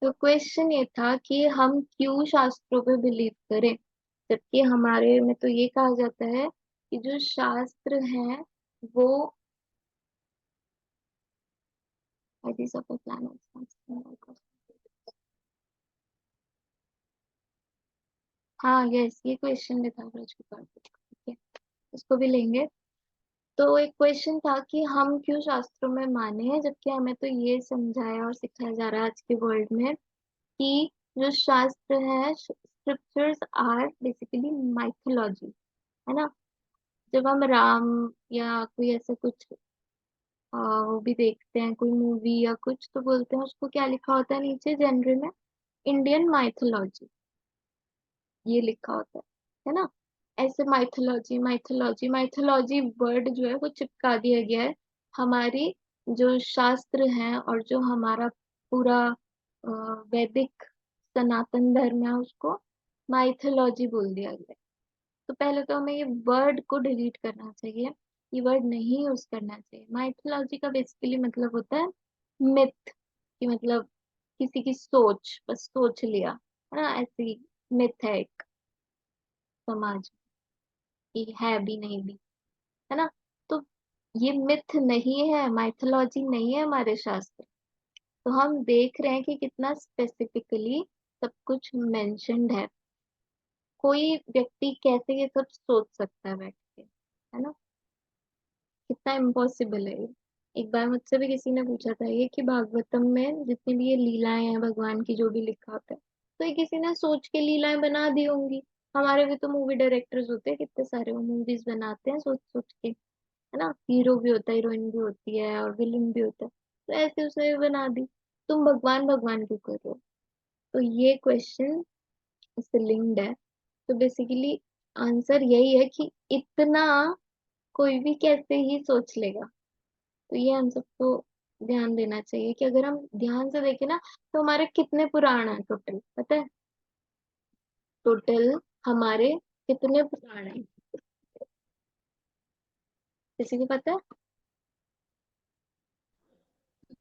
तो क्वेश्चन ये था कि हम क्यों शास्त्रों पे बिलीव करें, जबकि हमारे में तो ये कहा जाता है कि जो शास्त्र हैं वो these are the planets। हाँ यस, ये क्वेश्चन भी था राजकुमार का। ठीक है, इसको भी लेंगे। तो एक क्वेश्चन था कि हम क्यों शास्त्रों में माने हैं, जबकि हमें तो ये समझाया और सिखाया जा रहा है आज के वर्ल्ड में कि जो शास्त्र है, स्क्रिप्चर्स आर बेसिकली माइथोलॉजी, है ना। जब हम राम या कोई ऐसा कुछ वो भी देखते हैं, कोई मूवी या कुछ, तो बोलते हैं उसको क्या लिखा होता है नीचे जनरल में, इंडियन माइथोलॉजी, ये लिखा होता है ना। ऐसे माइथोलॉजी माइथोलॉजी माइथोलॉजी वर्ड जो है वो चिपका दिया गया है हमारी जो शास्त्र हैं और जो हमारा पूरा वैदिक सनातन धर्म है उसको माइथोलॉजी बोल दिया गया है। तो पहले तो हमें ये वर्ड को डिलीट करना चाहिए, ये वर्ड नहीं यूज करना चाहिए। माइथोलॉजी का बेसिकली मतलब होता है मिथ, कि मतलब किसी की सोच, बस सोच लिया, है ना, ऐसी मिथ है एक समाज की, है भी नहीं भी, है ना। तो ये मिथ नहीं है, माइथोलॉजी नहीं है हमारे शास्त्र। तो हम देख रहे हैं कि कितना स्पेसिफिकली सब कुछ मेंशन्ड है। कोई व्यक्ति कैसे ये सब सोच सकता है बैठ के, है ना, कितना इम्पॉसिबल है ये। एक बार मुझसे भी किसी ने पूछा था ये कि भागवतम में जितनी भी ये लीलाएं हैं भगवान की, जो भी लिखा होता है, तो ये किसी ने सोच के लीलाएं बना दी होंगी। हमारे भी तो मूवी डायरेक्टर्स होते हैं कितने सारे, वो मूवीज बनाते हैं सोच सोच के, है ना। हीरो भी होता है, हीरोइन भी होती है और विलन भी होता है, तो ऐसे उसने भी बना दी। तुम भगवान भगवान क्यों कर रहे हो? तो ये क्वेश्चन इससे लिंक्ड है। तो बेसिकली आंसर यही है कि इतना कोई भी कैसे ही सोच लेगा। तो ये हम सबको ध्यान देना चाहिए कि अगर हम ध्यान से देखें ना, तो हमारे कितने पुराण हैं टोटल, पता है? टोटल हमारे कितने पुराण हैं, किसी को पता है?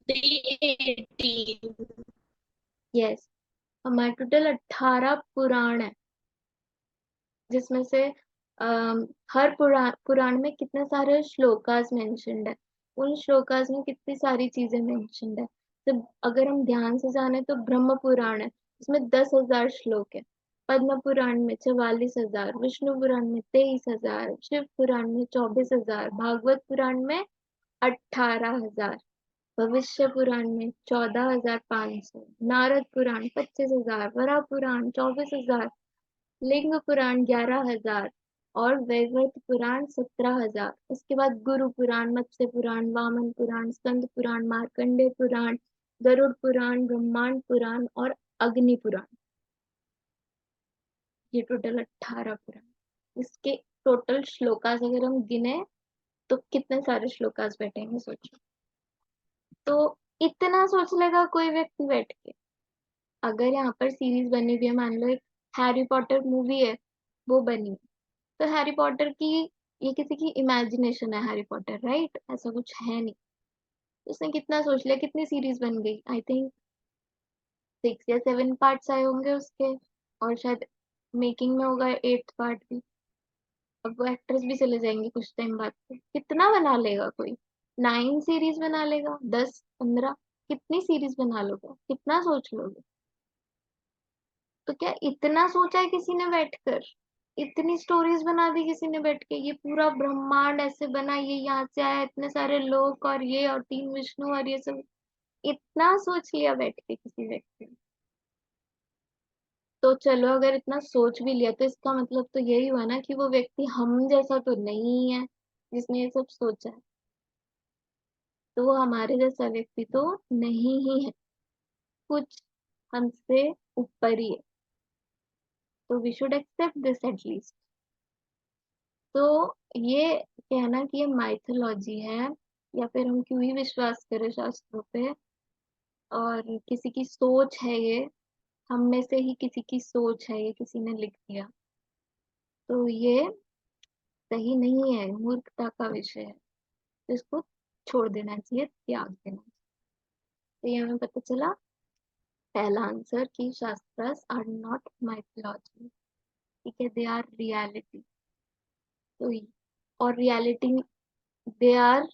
318। यस, हमारे टोटल 18 पुराण है, जिसमें से हर पुराण में कितने सारे श्लोकास मेंशन्ड है, उन श्लोकास में कितनी सारी चीजें मेंशन्ड है। तो अगर हम ध्यान से जाने तो ब्रह्म पुराण है, उसमें 10,000 श्लोक है। पद्म पुराण में 44,000, विष्णु पुराण में 23,000, शिव पुराण में 24,000, भागवत पुराण में 18,000, भविष्य पुराण में 14,500, नारद पुराण 25,000, वराह पुराण 24,000, लिंग पुराण 11,000 और वैवर्त पुराण 17,000। उसके बाद गुरु पुराण, मत्स्य पुराण, वामन पुराण, स्कंद पुराण, मार्कंडेय पुराण, गरुड़ पुराण, ब्रह्मांड पुराण और अग्नि पुराण। ये टोटल 18 पुराण। इसके टोटल श्लोकास अगर हम गिने तो कितने सारे श्लोकास बैठेंगे सोचो। तो इतना सोच लेगा कोई व्यक्ति बैठ के। अगर यहाँ पर सीरीज बनी हुई है, मान लो एक हैरी पॉटर मूवी है, वो बनी है, तो हैरी पॉटर की, ये किसी की इमेजिनेशन है हैरी पॉटर, राइट, ऐसा कुछ है नहीं। तो उसने कितना सोच लिया, कितनी सीरीज बन गई, आई थिंक 6 या 7 पार्ट्स आए होंगे उसके, और शायद मेकिंग में होगा 8th पार्ट भी। अब वो एक्ट्रेस भी चले जाएंगे कुछ टाइम बाद, तो कितना बना लेगा कोई? 9 सीरीज बना लेगा, 10, 15, कितनी सीरीज बना लोगे, कितना सोच लोगे? तो क्या इतना सोचा है किसी ने बैठकर? इतनी स्टोरीज बना दी किसी ने बैठ के, ये पूरा ब्रह्मांड ऐसे बना, ये यहाँ से आया, इतने सारे लोग और ये और 3 विष्णु और ये सब, इतना सोच लिया बैठ के किसी व्यक्ति ने। तो चलो अगर इतना सोच भी लिया तो इसका मतलब तो यही हुआ ना कि वो व्यक्ति हम जैसा तो नहीं है जिसने ये सब सोचा है। तो वो हमारे जैसा व्यक्ति तो नहीं ही है, कुछ हमसे ऊपर ही है। तो we should accept this at least. तो ये कहना कि ये माइथोलॉजी है, या फिर हम क्यों ही विश्वास करें शास्त्रों पे, और किसी की सोच है ये, हम में से ही किसी की सोच है, ये किसी ने लिख दिया, तो ये सही नहीं है, मूर्खता का विषय है। तो इसको छोड़ देना चाहिए, त्याग देना चाहिए। तो ये हमें पता चला पहला आंसर कि शास्त्रास आर नॉट माइथोलॉजी, ठीक है, दे आर रियलिटी। तो और रियलिटी, दे आर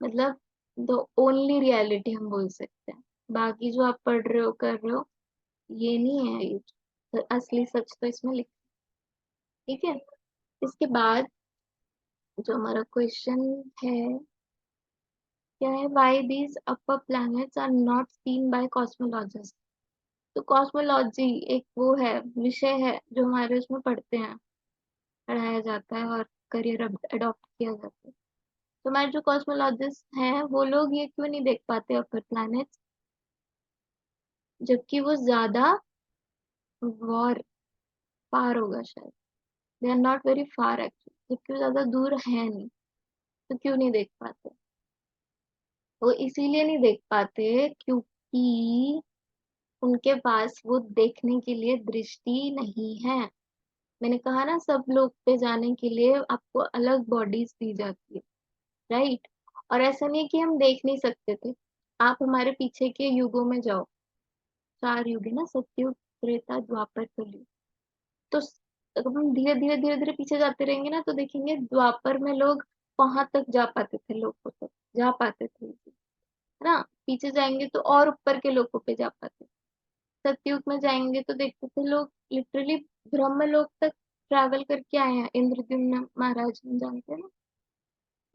मतलब द ओनली रियलिटी हम बोल सकते हैं। बाकी जो आप पढ़ रहे हो कर रहे हो ये नहीं है, ये तो असली सच तो इसमें लिखा है, ठीक है। इसके बाद जो हमारा क्वेश्चन है क्या है, why these upper planets are not seen by cosmologist. तो कॉस्मोलॉजी एक वो है, विषय है जो हमारे उसमें पढ़ते हैं, पढ़ाया जाता है और करियर अडॉप्ट किया जाता है। तो हमारे जो कॉस्मोलॉजिस्ट हैं वो लोग ये क्यों नहीं देख पाते अपर प्लैनेट्स, जबकि वो ज्यादा वॉर फार होगा शायद, they are not very far actually, जबकि वो ज्यादा दूर है नहीं। तो क्यों नहीं देख पाते, वो इसीलिए नहीं देख पाते क्योंकि उनके पास वो देखने के लिए दृष्टि नहीं है। मैंने कहा ना, सब लोग पे जाने के लिए आपको अलग बॉडीज दी जाती है, राइट। और ऐसा नहीं है कि हम देख नहीं सकते थे। आप हमारे पीछे के युगों में जाओ, 4 युग है ना, सतयुग, त्रेता, द्वापर, कलयुग। तो अगर हम धीरे धीरे धीरे धीरे पीछे जाते रहेंगे ना तो देखेंगे द्वापर में लोग वहां तक जा पाते थे, लोगों तक जा पाते थे, है ना। पीछे जाएंगे तो और ऊपर के लोगों पे जा पाते। सतयुग में जाएंगे तो देखते थे लोग लिटरली ब्रह्मलोक तक ट्रैवल करके आए हैं। इंद्रद्युम्न महाराज, जानते हैं ना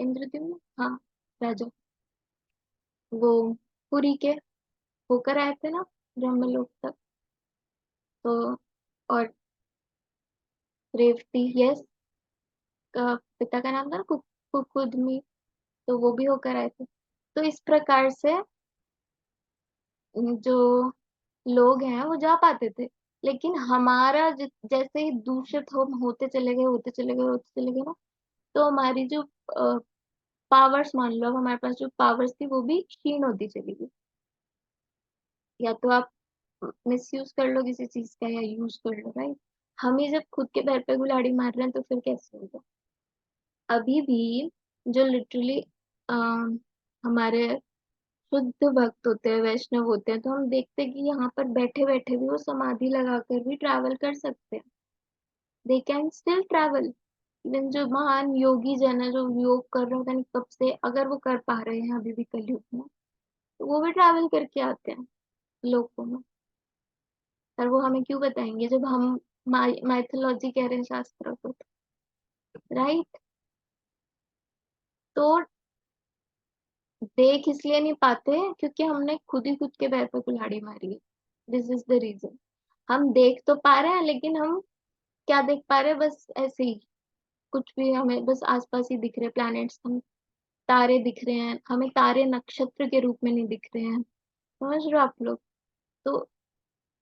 इंद्रद्युम्न, हाँ, राजा, वो पुरी के होकर आए थे ना ब्रह्मलोक तक। तो और रेवती, यस, का पिता का नाम था ना कुकुदमी, तो वो भी होकर आए थे। तो इस प्रकार से जो लोग हैं वो जा पाते थे। लेकिन हमारा जैसे ही दूषित हम होते चले गए, होते चले गए, होते चले गए ना, तो हमारी जो पावर्स, मान लो अब हमारे पास जो पावर्स थी वो भी क्षीण होती चली गई। या तो आप मिस यूज कर लो किसी चीज का या यूज कर लो, राइट। हम ही जब खुद के पैर पे कुल्हाड़ी मार रहे हैं तो फिर कैसे होगा। अभी भी जो लिटरली हमारे शुद्ध भक्त होते हैं, वैष्णव होते हैं, तो हम देखते हैं कि यहाँ पर बैठे बैठे भी वो समाधि लगाकर भी ट्रैवल कर सकते हैं। They can still travel. Even जो महान योगी जन है जो योग कर रहे हैं कब से, अगर वो कर पा रहे हैं अभी भी कलयुग में, तो वो भी ट्रैवल करके आते हैं लोगों में। और वो हमें क्यों बताएंगे जब हम माइथोलॉजी कह रहे हैं शास्त्रों को, राइट। तो देख इसलिए नहीं पाते क्योंकि हमने खुद ही खुद के पैर पे कुल्हाड़ी मारी है। This is the reason. हम देख तो पा रहे हैं लेकिन हम क्या देख पा रहे हैं, बस ऐसे ही कुछ भी, हमें बस आसपास ही दिख रहे प्लैनेट्स, हम तारे दिख रहे हैं, हमें तारे नक्षत्र के रूप में नहीं दिख रहे हैं, समझ रहे हो आप लोग। तो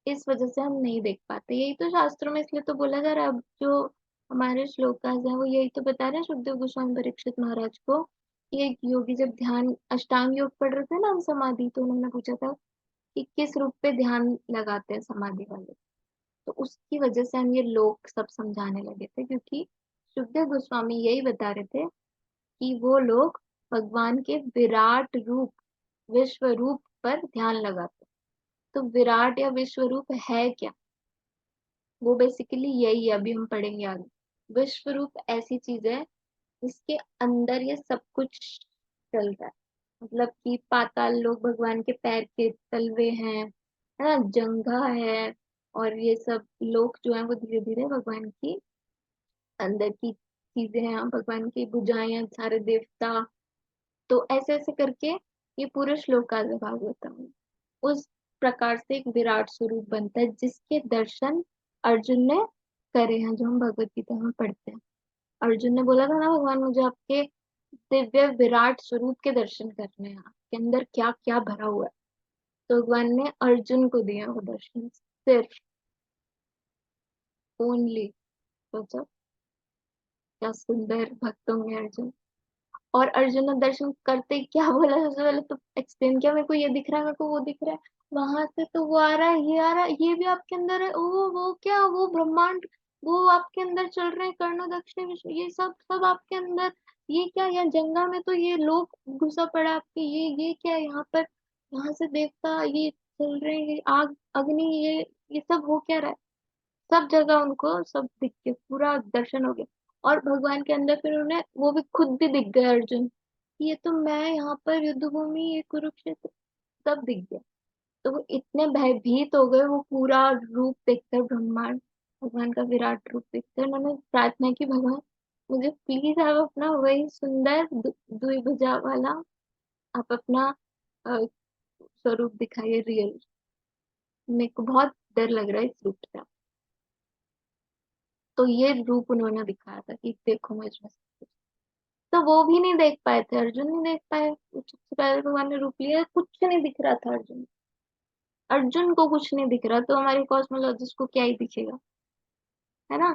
इस वजह से हम नहीं देख पाते। यही तो शास्त्रों में इसलिए तो बोला जा रहा है। अब जो हमारे श्लोकास हैं वो यही तो बता रहे हैं, सुखदेव गोस्वामी परीक्षित महाराज को, कि एक योगी जब ध्यान अष्टांग योग पढ़ रहे थे ना हम समाधि, तो उन्होंने पूछा था कि किस रूप पे ध्यान लगाते हैं समाधि वाले। तो उसकी वजह से हम ये लोग सब समझाने लगे थे, क्योंकि सुखदेव गोस्वामी यही बता रहे थे कि वो लोग भगवान के विराट रूप, विश्व रूप पर ध्यान लगाते। तो विराट या विश्व रूप है क्या, वो बेसिकली यही है, अभी हम पढ़ेंगे आगे। विश्व रूप ऐसी चीज है जिसके अंदर ये सब कुछ चलता है। मतलब कि पाताल लोक भगवान के पैर के तलवे हैं, है ना, जंघा है, और ये सब लोक जो है वो धीरे धीरे भगवान की अंदर की चीजें हैं, भगवान की भुजाएं हैं, सारे देवता। तो ऐसे ऐसे करके ये पूरे श्लोक आगे भागवतम में उस प्रकार से एक विराट स्वरूप बनता है जिसके दर्शन अर्जुन ने करे हैं, जो हम भगवत गीता में पढ़ते हैं। अर्जुन ने बोला था ना, भगवान मुझे आपके दिव्य विराट स्वरूप के दर्शन करने हैं, आपके अंदर क्या क्या भरा हुआ है। तो भगवान ने अर्जुन को दिया वो दर्शन, सिर्फ, ओनली। सोचो क्या सुंदर भक्त होंगे अर्जुन। और अर्जुन ने दर्शन करते ही क्या बोला, सबसे पहले तो एक्सप्लेन किया, मेरे को ये दिख रहा है, मेरे को वो दिख रहा है, वहां से तो वो आ रहा है, ये आ रहा है, ये भी आपके अंदर है, वो क्या, वो ब्रह्मांड, वो आपके अंदर चल रहे हैं, कर्ण दक्षिण विष्णु, ये सब सब आपके अंदर। ये क्या, यहाँ जंगा में तो ये लोग घुसा पड़ा आपके, ये क्या है यहाँ पर, यहाँ से देवता, ये चल रहे हैं, आग अग्नि, ये सब हो क्या रहा है। सब जगह उनको सब दिख के पूरा दर्शन हो गया। और भगवान के अंदर फिर उन्हें वो भी खुद भी दिख गए अर्जुन, ये तो मैं यहाँ पर युद्ध भूमि, ये कुरुक्षेत्र, सब दिख गया। तो वो इतने भयभीत हो गए, वो पूरा रूप देखकर, ब्रह्मांड भगवान का विराट रूप देखकर उन्होंने प्रार्थना की, भगवान मुझे प्लीज आप अपना वही सुंदर द्विभुजा वाला आप अपना अ, स्वरूप दिखाइए रियल। मेरे को बहुत डर लग रहा है इस रूप से। तो ये रूप उन्होंने दिखाया था कि देखो मुझ में सब कुछ। तो वो भी नहीं देख पाए थे, अर्जुन नहीं देख पाए, वो सबसे पहले भगवान ने रूप लिया, कुछ नहीं दिख रहा था अर्जुन। अर्जुन को कुछ नहीं दिख रहा, तो हमारे कॉस्मोलॉजिस्ट को क्या ही दिखेगा, है ना।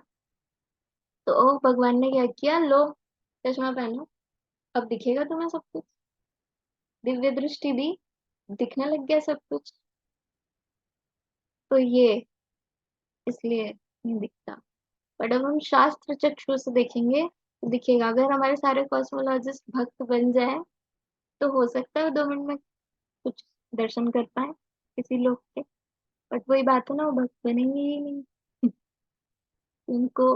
तो भगवान ने क्या किया, लो चश्मा पहनो, अब दिखेगा तुम्हें सब कुछ। दिव्य दृष्टि दी, दिखने लग गया सब कुछ। तो ये इसलिए नहीं दिखता। बट अब हम शास्त्र चक्षु से देखेंगे तो दिखेगा। अगर हमारे सारे कॉस्मोलॉजिस्ट भक्त बन जाए तो हो सकता है 2 मिनट में कुछ दर्शन कर पाए किसी लोग के। बट वही बात है ना, वो भक्त बनेंगे ही नहीं। उनको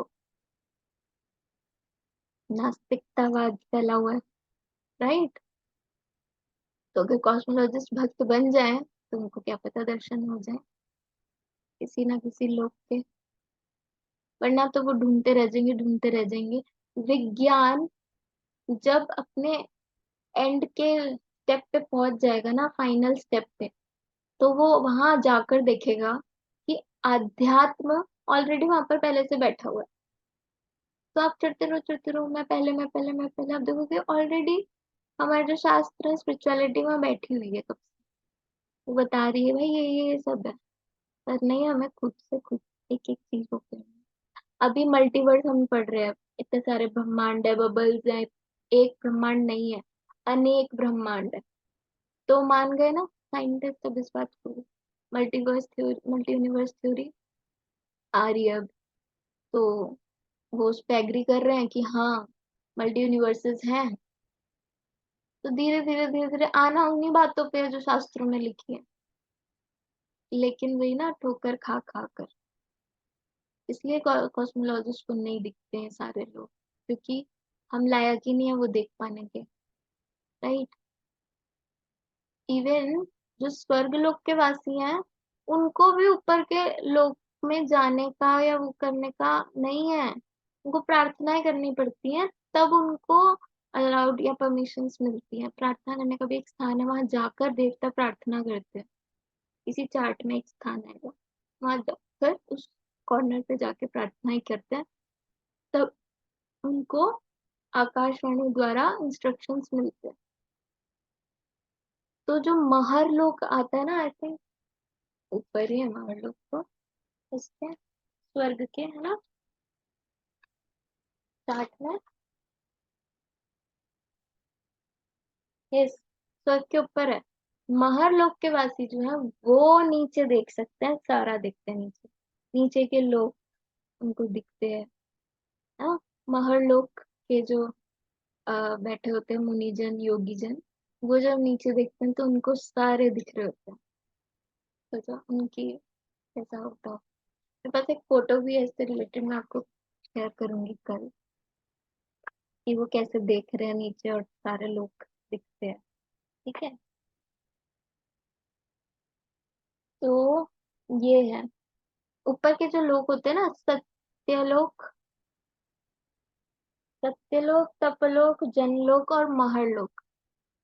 नास्तिकतावाद फैला हुआ है, राइट। तो अगर कॉस्मोलॉजिस्ट भक्त बन जाए तो उनको क्या पता दर्शन हो जाए किसी ना किसी लोग के। वरना तो वो ढूंढते रह जाएंगे, ढूंढते रह जाएंगे। विज्ञान जब अपने एंड के स्टेप पे पहुंच जाएगा ना, फाइनल स्टेप पे, तो वो वहां जाकर देखेगा कि आध्यात्म ऑलरेडी वहां पर पहले से बैठा हुआ है। तो आप चढ़ते रहो, मैं पहले, आप देखोगे ऑलरेडी हमारे जो शास्त्र है, स्पिरिचुअलिटी वहां बैठी हुई है कब से। वो बता रही है भाई ये सब है। पर नहीं, हमें खुद से खुद एक एक चीज को करना है। अभी मल्टीवर्स हम पढ़ रहे हैं, इतने सारे ब्रह्मांड है, बबल्स है, एक ब्रह्मांड नहीं है, अनेक ब्रह्मांड है। तो मान गए ना साइंटिस्ट अब इस बात को। Multiverse theory, multi universe theory आ रही है अब। तो वो उस पे एग्री कर रहे हैं कि हाँ मल्टी यूनिवर्सेस हैं। तो धीरे धीरे आना उन्हीं बातों पे है जो शास्त्रों में लिखी है। लेकिन वही ना, ठोकर खा खा कर। इसलिए कॉस्मोलॉजिस्ट को नहीं दिखते हैं सारे लोग, क्योंकि हम लायक ही नहीं है वो देख पाने के, राइट। इवन जो स्वर्ग लोक के वासी हैं, उनको भी ऊपर के लोक में जाने का या वो करने का नहीं है। उनको प्रार्थनाएं करनी पड़ती हैं, तब उनको अलाउड या परमिशंस मिलती हैं। प्रार्थना करने का भी एक स्थान है, वहां जाकर देवता प्रार्थना करते हैं। इसी चार्ट में एक स्थान आएगा, वहां जाकर उस कॉर्नर पे जाके प्रार्थनाएं करते हैं। तब उनको आकाशवाणी द्वारा इंस्ट्रक्शंस मिलते हैं। तो जो महर लोक आता है ना, आई थिंक ऊपर ही है महर लोक तो, उसके स्वर्ग के, है ना, चार्ट में। यस, स्वर्ग के ऊपर है। महर लोक के वासी जो है वो नीचे देख सकते हैं, सारा देखते हैं नीचे। नीचे के लोग उनको दिखते हैं, हाँ। महर लोक के जो बैठे होते हैं मुनिजन योगीजन, वो जब नीचे देखते हैं तो उनको सारे दिख रहे होते हैं। सोचो उनकी कैसा होता हो। मेरे पास एक फोटो भी है इससे रिलेटेड, मैं आपको शेयर करूंगी कल, कि वो कैसे देख रहे हैं नीचे और सारे लोग दिखते हैं, ठीक है। तो ये है, ऊपर के जो लोग होते हैं ना, सत्यलोक, सत्यलोक, तपलोक, जनलोक और महरलोक,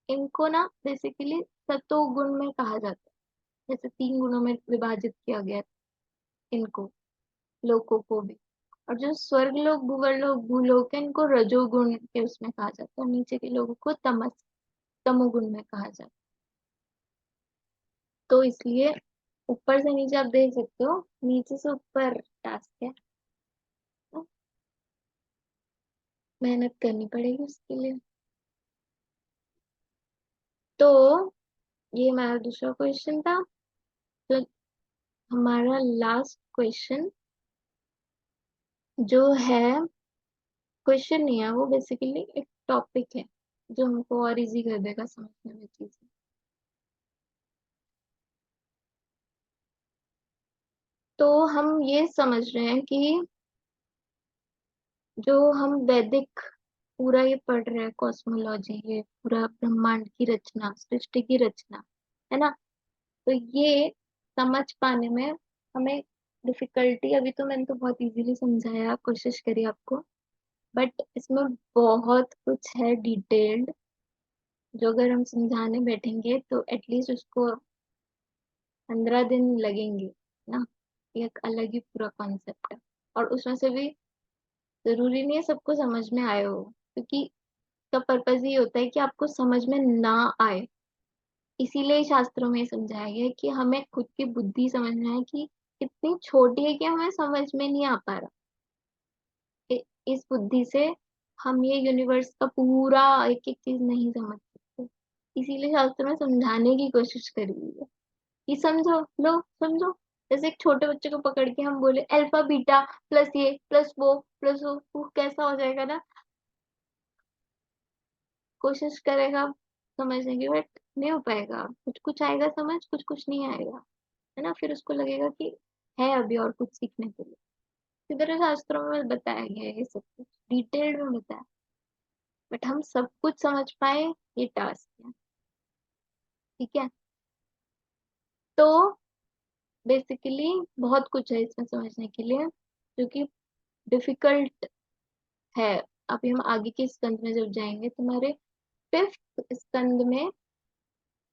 इनको ना बेसिकली सतोगुण में कहा जाता है। जैसे 3 गुणों में विभाजित किया गया है इनको, लोकों को भी। और जो स्वर्ग लोग, भूवर्लोक, भूलोक है, इनको रजोगुण के उसमें कहा जाता है, और नीचे के लोगों को तमोगुण में कहा जाता है। तो इसलिए ऊपर से नीचे आप देख सकते हो, नीचे से ऊपर टास्क है, तो मेहनत करनी पड़ेगी उसके लिए। तो ये हमारा दूसरा क्वेश्चन था। तो हमारा लास्ट क्वेश्चन जो है, क्वेश्चन नहीं है वो, बेसिकली एक टॉपिक है जो हमको और इजी कर देगा समझने में चीजें। तो हम ये समझ रहे हैं कि जो हम वैदिक पूरा ये पढ़ रहे हैं, कॉस्मोलॉजी, ये पूरा ब्रह्मांड की रचना, सृष्टि की रचना, है ना। तो ये समझ पाने में हमें डिफिकल्टी, अभी तो मैंने तो बहुत इजीली समझाया, कोशिश करी आपको, बट इसमें बहुत कुछ है डिटेल्ड, जो अगर हम समझाने बैठेंगे तो एटलीस्ट उसको 15 दिन लगेंगे ना। ये एक अलग ही पूरा कॉन्सेप्ट है, और उसमें से भी जरूरी नहीं है सबको समझ में आए हो, क्योंकि का पर्पज ये होता है कि आपको समझ में ना आए। इसीलिए शास्त्रों में समझाया गया है कि हमें खुद की बुद्धि समझना है कि इतनी छोटी है कि हमें समझ में नहीं आ पा रहा। इस बुद्धि से हम ये यूनिवर्स का पूरा एक एक चीज नहीं समझ सकते। इसीलिए शास्त्र में समझाने की कोशिश करी हुई है कि समझो, लो समझो। जैसे एक छोटे बच्चे को पकड़ के हम बोले अल्फा बीटा प्लस ये प्लस वो प्लस वो कैसा हो जाएगा ना। कोशिश करेगा समझने की, बट नहीं हो पाएगा। कुछ कुछ आएगा समझ, कुछ कुछ नहीं आएगा, है ना। फिर उसको लगेगा कि है अभी और कुछ सीखने के लिए। इधर शास्त्रों में बताया गया है ये सब कुछ, डिटेल्ड में बताया, बट हम सब कुछ समझ पाए, ये टास्क है। ठीक है। तो बेसिकली बहुत कुछ है इसमें समझने के लिए, जो कि डिफिकल्ट है। अभी हम आगे के स्कंद में जब जाएंगे, तुम्हारे 5th स्कंद में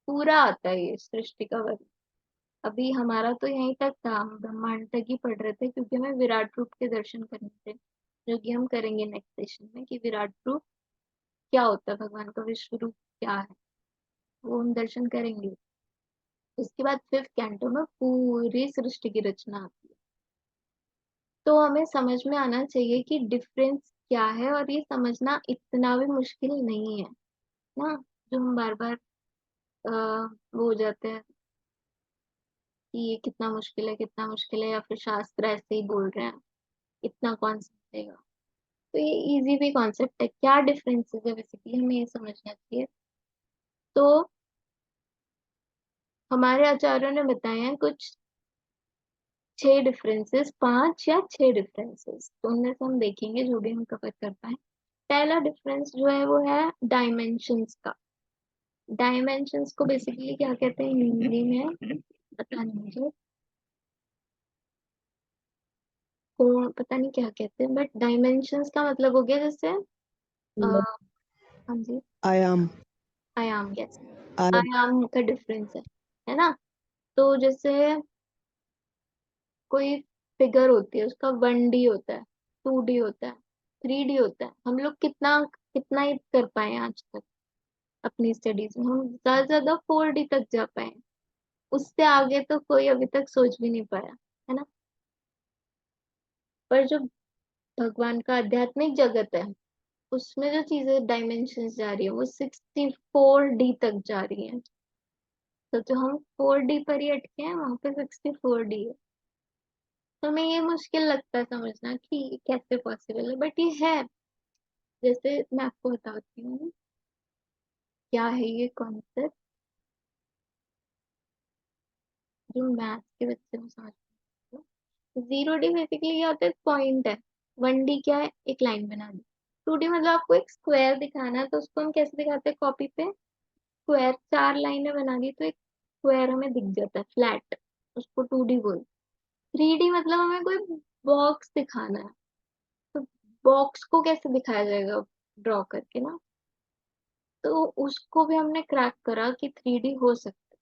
पूरा आता है ये सृष्टि का वर्णन। अभी हमारा तो यहीं तक था, हम ब्रह्मांड तक ही पढ़ रहे थे, क्योंकि हमें विराट रूप के दर्शन करने थे, जो कि हम करेंगे नेक्स्ट सेशन में, कि विराट रूप क्या होता है, भगवान का विश्व रूप क्या है, वो हम दर्शन करेंगे। उसके बाद 5th कैंटो में पूरी सृष्टि की रचना आती है। तो हमें समझ में आना चाहिए कि डिफरेंस क्या है, और ये समझना इतना भी मुश्किल नहीं है ना। जो हम बार बार वो हो जाते हैं कि ये कितना मुश्किल है, कितना मुश्किल है, या फिर शास्त्र ऐसे ही बोल रहे हैं, इतना कौन समझेगा। तो ये इजी भी कॉन्सेप्ट है, क्या डिफरेंसेस है बेसिकली हमें ये समझना चाहिए। तो हमारे आचार्यों ने बताए हैं कुछ 6 डिफरेंसेस, 5 या 6 डिफरेंसेस, तो उनमें से हम देखेंगे जो भी हम कवर कर पाए। पहला डिफरेंस जो है वो है डायमेंशंस का। डायमेंशंस को बेसिकली क्या कहते हैं हिंदी में, पता नहीं मुझे, कौन पता नहीं क्या कहते हैं, बट डायमेंशंस का मतलब हो गया जैसे हाँ जी, आयाम। आयाम, यस। आयाम। आयाम का डिफरेंस है ना। तो जैसे कोई फिगर होती है, उसका 1D होता है, 2D होता है, 3D होता है। हम लोग कितना कितना ही कर पाए हैं आज तक अपनी स्टडीज में, हम ज्यादा से ज्यादा 4D तक जा पाए हैं। उससे आगे तो कोई अभी तक सोच भी नहीं पाया, है ना। पर जो भगवान का आध्यात्मिक जगत है, उसमें जो चीजें डायमेंशंस जा रही है, वो 64D तक जा रही है। तो जो हम 4D पर ही अटके हैं, वहां पे 64D है। तो हमें ये मुश्किल लगता है समझना कि ये कैसे पॉसिबल है, बट ये है। जैसे मैं आपको बताती हूँ क्या है ये कॉन्सेप्ट, जो मैथ के बच्चे में समझ पाते हो। 0D बेसिकली क्या होता है, पॉइंट है। 1D क्या है, एक लाइन बना दी। 2D मतलब आपको एक स्क्वायर दिखाना है, तो उसको हम कैसे दिखाते हैं, कॉपी पे स्क्वायर 4 लाइनें बना दी तो एक स्क्वायर हमें दिख जाता है फ्लैट, उसको 2D बोल। 3D मतलब हमें कोई बॉक्स दिखाना है, तो बॉक्स को कैसे दिखाया जाएगा, ड्रॉ करके ना। तो उसको भी हमने क्रैक करा कि 3D हो सकता है।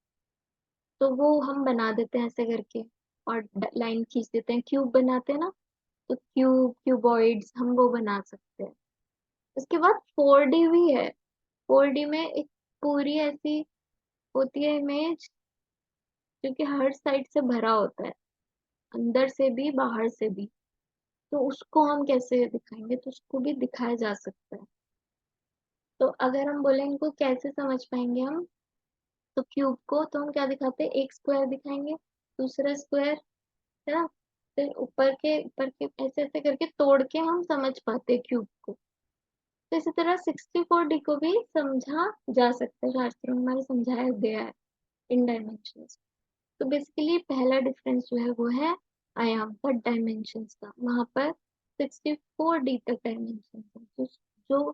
तो वो हम बना देते हैं ऐसे करके, और लाइन खींच देते हैं, क्यूब बनाते हैं ना। तो क्यूब, क्यूबॉइड्स हम वो बना सकते हैं। उसके बाद 4D भी है। 4D में एक पूरी ऐसी होती है इमेज, जो कि हर साइड से भरा होता है, अंदर से भी बाहर से भी। तो उसको हम कैसे दिखाएंगे, तो उसको भी दिखाया जा सकता है। तो अगर हम बोले इनको कैसे समझ पाएंगे हम, तो क्यूब को तो हम क्या दिखाते हैं, एक स्क्वायर दिखाएंगे, दूसरा स्क्वायर, है ना। फिर ऊपर के ऐसे ऐसे करके तोड़ के हम समझ पाते हैं क्यूब को। तो इसी तरह 64D को भी समझा जा सकता है, शास्त्रों में हमारे समझाया गया है इन डायमेंशंस। तो बेसिकली पहला डिफरेंस जो है वो है आयाम का, डायमेंशंस का, वहां पर 64D तक डायमेंशन है। जो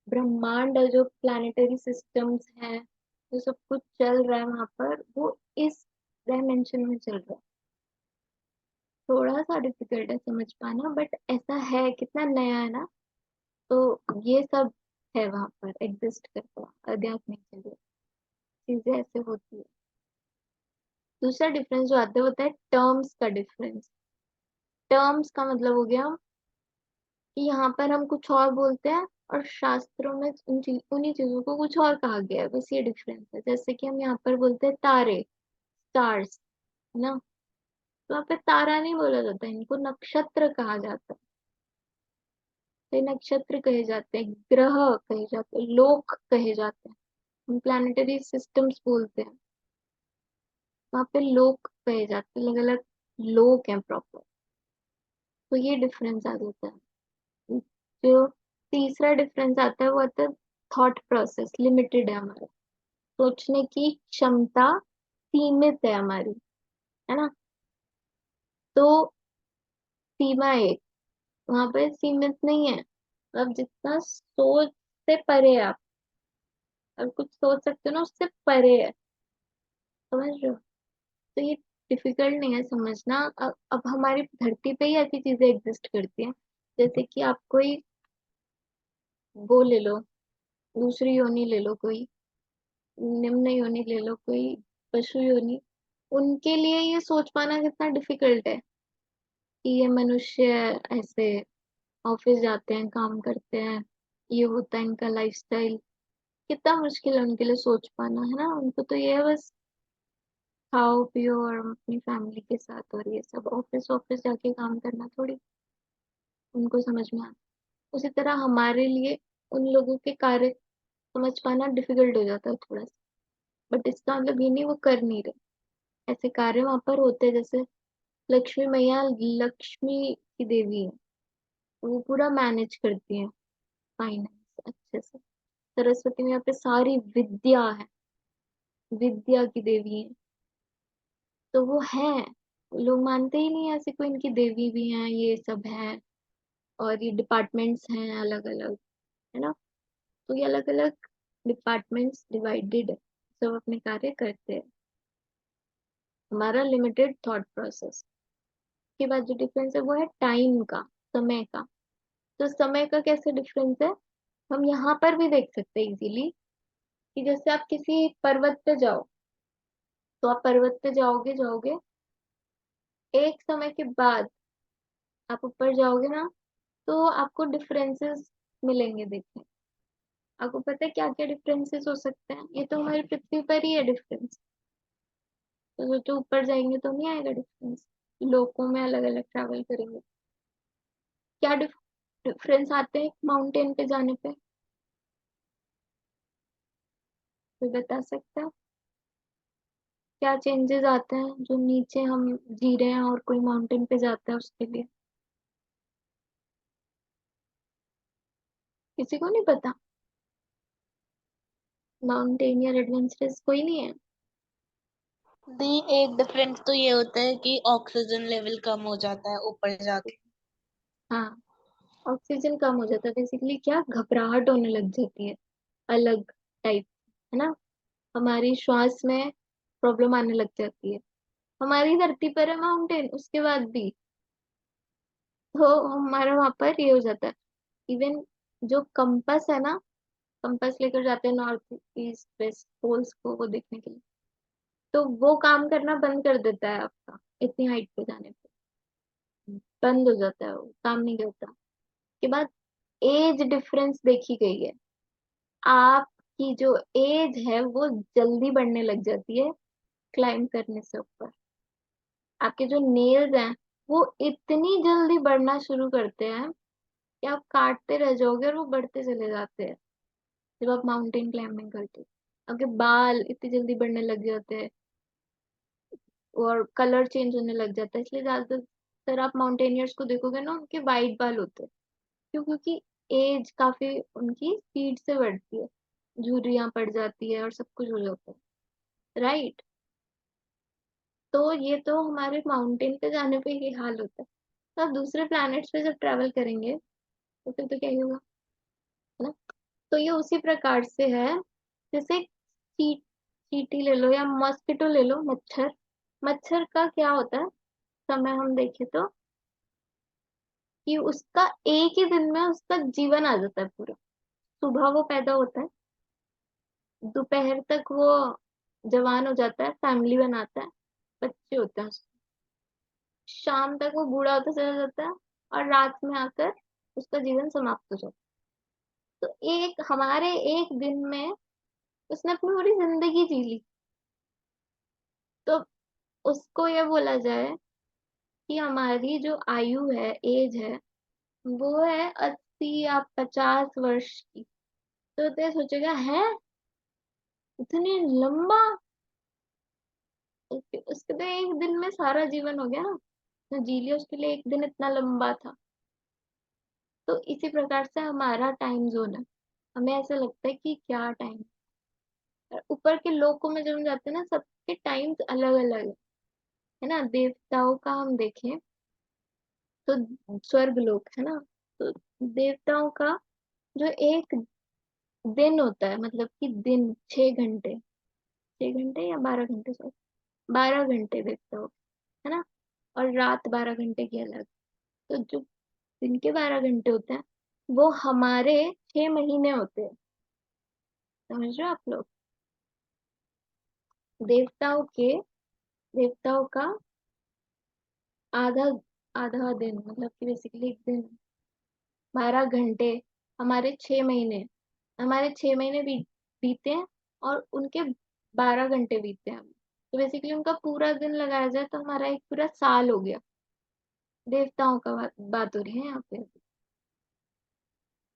ब्रह्मांड है, जो प्लानिटरी सिस्टम्स है, जो सब कुछ चल रहा है वहां पर, वो इस डायमेंशन में चल रहा है। थोड़ा सा डिफिकल्ट है समझ पाना, बट ऐसा है, कितना नया है ना। तो ये सब है वहां पर, एग्जिस्ट करता है अध्यात्मिक जगह, चीजें ऐसे होती है। दूसरा डिफरेंस जो आता है होता है टर्म्स का डिफरेंस। टर्म्स का मतलब हो गया कि यहाँ पर हम कुछ और बोलते हैं और शास्त्रों में उन्हीं चीजों को कुछ और कहा गया है, बस ये डिफरेंस है। जैसे कि हम यहाँ पर बोलते हैं तारे, स्टार्स, है ना। तो वहाँ पे तारा नहीं बोला जाता, इनको नक्षत्र कहा जाता है। तो ये नक्षत्र कहे जाते हैं, ग्रह कहे जाते हैं, लोक कहे जाते हैं। हम प्लानिटरी सिस्टम्स बोलते हैं, वहाँ पे लोक कहे जाते हैं, अलग अलग लोक हैं प्रॉपर। तो ये डिफरेंस आ जाता है। जो तीसरा डिफरेंस आता है वो आता है थॉट प्रोसेस लिमिटेड है हमारा, सोचने की क्षमता सीमित है हमारी, है ना। तो सीमा एक, वहां पे सीमित नहीं है। अब जितना सोच से परे है आप, अब कुछ सोच सकते हो ना, उससे परे है, समझ रहे हो। तो ये डिफिकल्ट नहीं है समझना। अब हमारी धरती पे ही ऐसी चीजें एग्जिस्ट करती हैं, जैसे कि आप कोई वो ले लो, दूसरी योनि ले लो, कोई निम्न योनि ले लो, कोई पशु योनि। उनके लिए ये सोच पाना कितना डिफिकल्ट है कि ये मनुष्य ऐसे ऑफिस जाते हैं, काम करते हैं, ये होता है इनका लाइफस्टाइल। कितना मुश्किल है उनके लिए सोच पाना, है ना। उनको तो ये है बस खाओ पियो और अपनी फैमिली के साथ, और ये सब ऑफिस ऑफिस जाके काम करना थोड़ी उनको समझ में आता। उसी तरह हमारे लिए उन लोगों के कार्य समझ पाना डिफिकल्ट हो जाता है थोड़ा सा। बट इसका मतलब ये नहीं वो कर नहीं रहे, ऐसे कार्य वहां पर होते हैं। जैसे लक्ष्मी मैया, लक्ष्मी की देवी है, वो पूरा मैनेज करती है फाइनेंस अच्छे से। सरस्वती में यहाँ पे सारी विद्या है, विद्या की देवी है। तो वो है, लोग मानते ही नहीं है ऐसे कोई इनकी देवी भी है, ये सब है। और ये डिपार्टमेंट्स हैं अलग अलग, है ना। तो ये अलग अलग डिपार्टमेंट्स डिवाइडेड है, सब अपने कार्य करते हैं। हमारा लिमिटेड थॉट प्रोसेस। के बाद जो डिफरेंस है वो है टाइम का, समय का। तो समय का कैसे डिफरेंस है, हम यहाँ पर भी देख सकते हैं इजीली, कि जैसे आप किसी पर्वत पे जाओ, तो आप पर्वत पे जाओगे जाओगे, एक समय के बाद आप ऊपर जाओगे ना, तो आपको डिफरेंसेस मिलेंगे देखने। आपको पता है क्या क्या डिफरेंसेस हो सकते हैं, ये तो हमारी पृथ्वी पर ही है डिफरेंस। तो सोचो ऊपर जाएंगे तो नहीं आएगा डिफरेंस, लोकों में अलग अलग ट्रैवल करेंगे। क्या डिफरेंस आते हैं माउंटेन पे जाने पे, कोई बता सकता है। क्या चेंजेस आते हैं जो नीचे हम जी रहे हैं और कोई माउंटेन पे जाता है उसके लिए, किसी को नहीं पता। माउंटेनियर एडवेंचरस कोई नहीं है। दी एक डिफरेंस तो ये होता है कि ऑक्सीजन लेवल कम हो जाता है ऊपर जाके। हाँ, ऑक्सीजन कम हो जाता है, बेसिकली क्या घबराहट होने लग जाती है, अलग टाइप, है ना। हमारी श्वास में प्रॉब्लम आने लग जाती है। हमारी धरती पर है माउंटेन, उसके बाद भी तो हमारा वहां पर ये हो जाता है। इवन जो कंपास है ना, कंपास लेकर जाते हैं नॉर्थ ईस्ट वेस्ट पोल्स को वो देखने के लिए, तो वो काम करना बंद कर देता है आपका, इतनी हाइट पे जाने पे बंद हो जाता है, वो काम नहीं करता। के बाद एज डिफरेंस देखी गई है, आपकी जो एज है वो जल्दी बढ़ने लग जाती है क्लाइंब करने से ऊपर। आपके जो नेल्स हैं वो इतनी जल्दी बढ़ना शुरू करते हैं कि आप काटते रह जाओगे और वो बढ़ते चले जाते हैं जब आप माउंटेन क्लाइंबिंग करते हो। आपके बाल इतनी जल्दी बढ़ने लग जाते हैं और कलर चेंज होने लग जाता है। इसलिए ज्यादातर आप माउंटेनियर्स को देखोगे ना, उनके वाइट बाल होते हैं। क्यों? क्योंकि एज काफी उनकी स्पीड से बढ़ती है, झुर्रियां पड़ जाती है और सब कुछ हो जाता है, राइट। तो ये तो हमारे माउंटेन पे जाने पे ही हाल होता है, तो आप दूसरे प्लैनेट्स पे जब ट्रेवल करेंगे तो फिर तो क्या ही होगा, है ना। तो ये उसी प्रकार से है, जैसे चींटी ले लो या मॉस्किटो ले लो, मच्छर। मच्छर का क्या होता है, समय हम देखें तो, कि उसका एक ही दिन में उसका जीवन आ जाता है पूरा। सुबह वो पैदा होता है, दोपहर तक वो जवान हो जाता है, फैमिली बनाता है, बच्चे होते हैं उसके, शाम तक वो बूढ़ा होता चला जाता है, और रात में आकर उसका जीवन समाप्त हो जाता है। तो एक हमारे एक दिन में उसने अपनी पूरी जिंदगी जी ली। तो उसको ये बोला जाए कि हमारी जो आयु है, एज है, वो है 80 या 50 वर्ष की। तो ते सोचेगा है इतनी लंबा, उसके तो एक दिन में सारा जीवन हो गया ना, तो जी लिया, उसके लिए एक दिन इतना लंबा था। तो इसी प्रकार से हमारा टाइम जोन है, हमें ऐसा लगता है कि क्या टाइम। ऊपर के लोकों में जब हम जाते हैं ना, सबके टाइम्स अलग अलग है ना। देवताओं का हम देखें तो स्वर्ग लोक है ना, तो देवताओं का जो एक दिन होता है, मतलब कि दिन 6 घंटे, 6 घंटे या 12 घंटे, सॉरी 12 घंटे देवताओं है ना, और रात 12 घंटे की अलग। तो जो दिन के 12 घंटे होते हैं, वो हमारे 6 महीने होते हैं, समझ रहे हो आप लोग। देवताओं का आधा आधा दिन, मतलब कि बेसिकली एक दिन 12 घंटे, हमारे 6 महीने, हमारे 6 महीने बीते हैं, और उनके 12 घंटे बीते हैं। तो बेसिकली उनका पूरा दिन लगाया जाए तो हमारा एक पूरा साल हो गया। देवताओं का बात हो रही है यहाँ पे।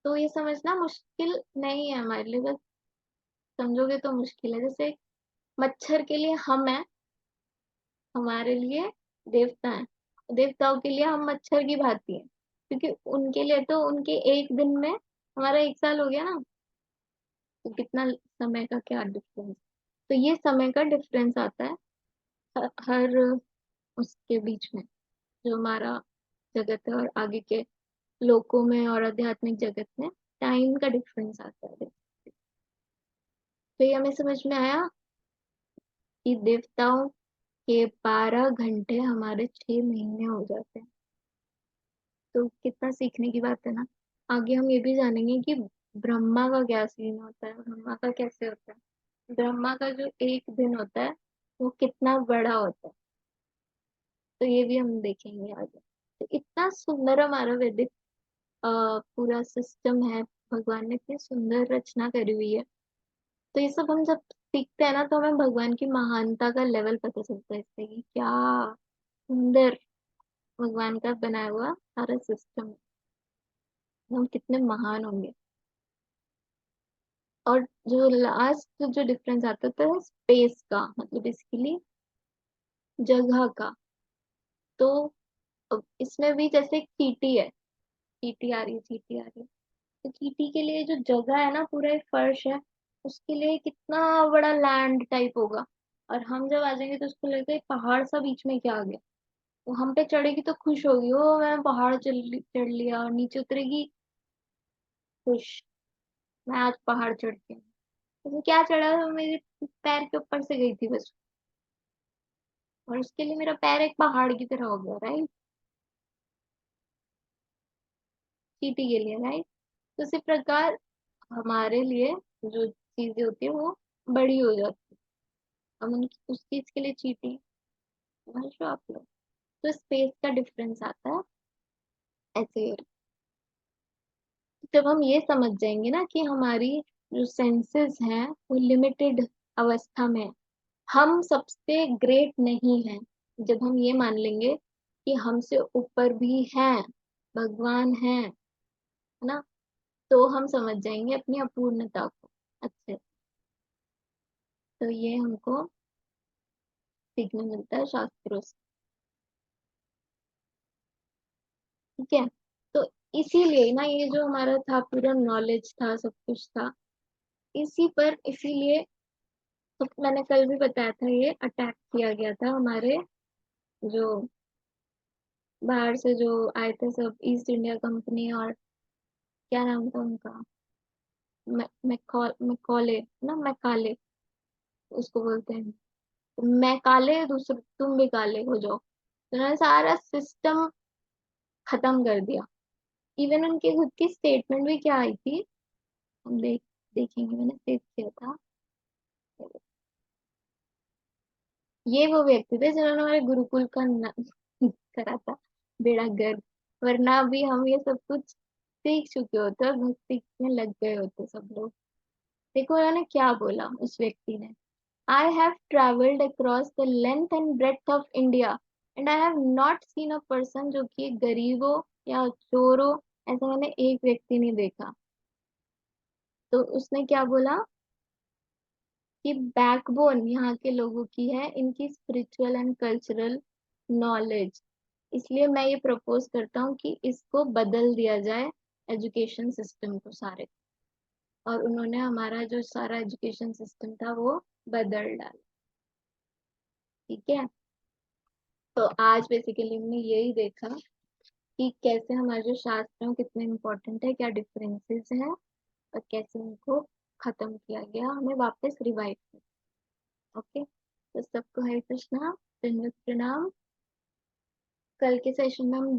तो ये समझना मुश्किल नहीं है हमारे लिए, बस समझोगे तो मुश्किल है। जैसे मच्छर के लिए हम है, हमारे लिए देवता है, देवताओं के लिए हम मच्छर की भांति है, क्योंकि उनके लिए तो उनके एक दिन में हमारा एक साल हो गया ना। तो कितना समय का क्या डिफरेंस। तो ये समय का डिफरेंस आता है हर उसके बीच में, जो हमारा जगत है और आगे के लोकों में और आध्यात्मिक जगत में टाइम का डिफरेंस आता है। तो ये हमें समझ में आया कि देवताओं के 12 घंटे हमारे 6 महीने हो जाते हैं। तो कितना सीखने की बात है ना। आगे हम ये भी जानेंगे कि ब्रह्मा का क्या सीन होता है, ब्रह्मा का कैसे होता है, ब्रह्मा का जो एक दिन होता है वो कितना बड़ा होता है। तो ये भी हम देखेंगे आगे। तो इतना सुंदर हमारा वैदिक पूरा सिस्टम है, भगवान ने इतनी सुंदर रचना करी हुई है। तो ये सब हम जब सीखते हैं ना, तो हमें भगवान की महानता का लेवल पता चलता है इससे, कि क्या सुंदर भगवान का बनाया हुआ सारा सिस्टम, हम कितने महान होंगे। और जो लास्ट जो डिफरेंस आता है स्पेस का, मतलब बेसिकली जगह का। तो इसमें भी जैसे चींटी है, चींटी आ रही है, चींटी आ रही है, तो चींटी के लिए जो जगह है ना, पूरा एक फर्श है, उसके लिए कितना बड़ा लैंड टाइप होगा। और हम जब आ जाएंगे तो उसको लगता है पहाड़ सा बीच में क्या आ गया। वो हम पे चढ़ेगी तो खुश होगी, ओ मैं पहाड़ चढ़ लिया, और नीचे उतरेगी खुश, मैं आज पहाड़ चढ़ के आई। तो क्या चढ़ा, तो मेरे पैर के ऊपर से गई थी बस, और उसके लिए मेरा पैर एक पहाड़ की तरह हो गया, राइट। चींटी के लिए, राइट। तो इसी प्रकार हमारे लिए जो चीजें होती है वो बड़ी हो जाती है, हम उस चीज के लिए चींटी, समझ रहे हो आप लोग। तो स्पेस का डिफरेंस आता है ऐसे। जब हम ये समझ जाएंगे ना कि हमारी जो सेंसेस हैं वो लिमिटेड अवस्था में है, हम सबसे ग्रेट नहीं हैं, जब हम ये मान लेंगे कि हमसे ऊपर भी हैं, भगवान है ना, तो हम समझ जाएंगे अपनी अपूर्णता को अच्छे। तो ये हमको सीखने मिलता है शास्त्रों से, ठीक है। तो इसीलिए ना, ये जो हमारा था पूरा नॉलेज था, सब कुछ था, इसी पर, इसीलिए तो मैंने कल भी बताया था, ये अटैक किया गया था हमारे जो बाहर से जो आए थे सब, ईस्ट इंडिया कंपनी, और क्या नाम था उनका, मैकॉले ना, मैकाले उसको बोलते हैं। तो मैं काले, दूसरे तुम भी काले हो जाओ, तो उन्होंने सारा सिस्टम खत्म कर दिया। इवन उनकी खुद की स्टेटमेंट भी क्या आई थी, हम देखेंगे, मैंने सेव किया था। ये वो व्यक्ति थे जिन्होंने हमारे गुरुकुल का करा था बेड़ा गर्क, वरना अभी हम ये सब कुछ सीख चुके होते और भक्ति में लग गए होते सब लोग। देखो उन्होंने क्या बोला उस व्यक्ति ने, I have travelled across the length and breadth of India and I have not seen a person, जो कि गरीब हो या चोर हो, ऐसा मैंने एक व्यक्ति नहीं देखा। तो उसने क्या बोला कि बैकबोन यहाँ के लोगों की है इनकी स्पिरिचुअल एंड कल्चरल नॉलेज, इसलिए मैं ये प्रपोज करता हूँ कि इसको बदल दिया जाए, एजुकेशन सिस्टम को सारे। और उन्होंने हमारा जो सारा एजुकेशन सिस्टम था वो बदल डाला। ठीक है, तो आज बेसिकली हमने यही देखा कि कैसे हमारे जो शास्त्र हैं वो कितने इम्पोर्टेंट है, क्या डिफरेंसेस हैं, और कैसे उनको खत्म किया गया, हमें वापस रिवाइव किया। ओके, तो सबको हरे कृष्णा, दंडवत प्रणाम। कल के सेशन में हम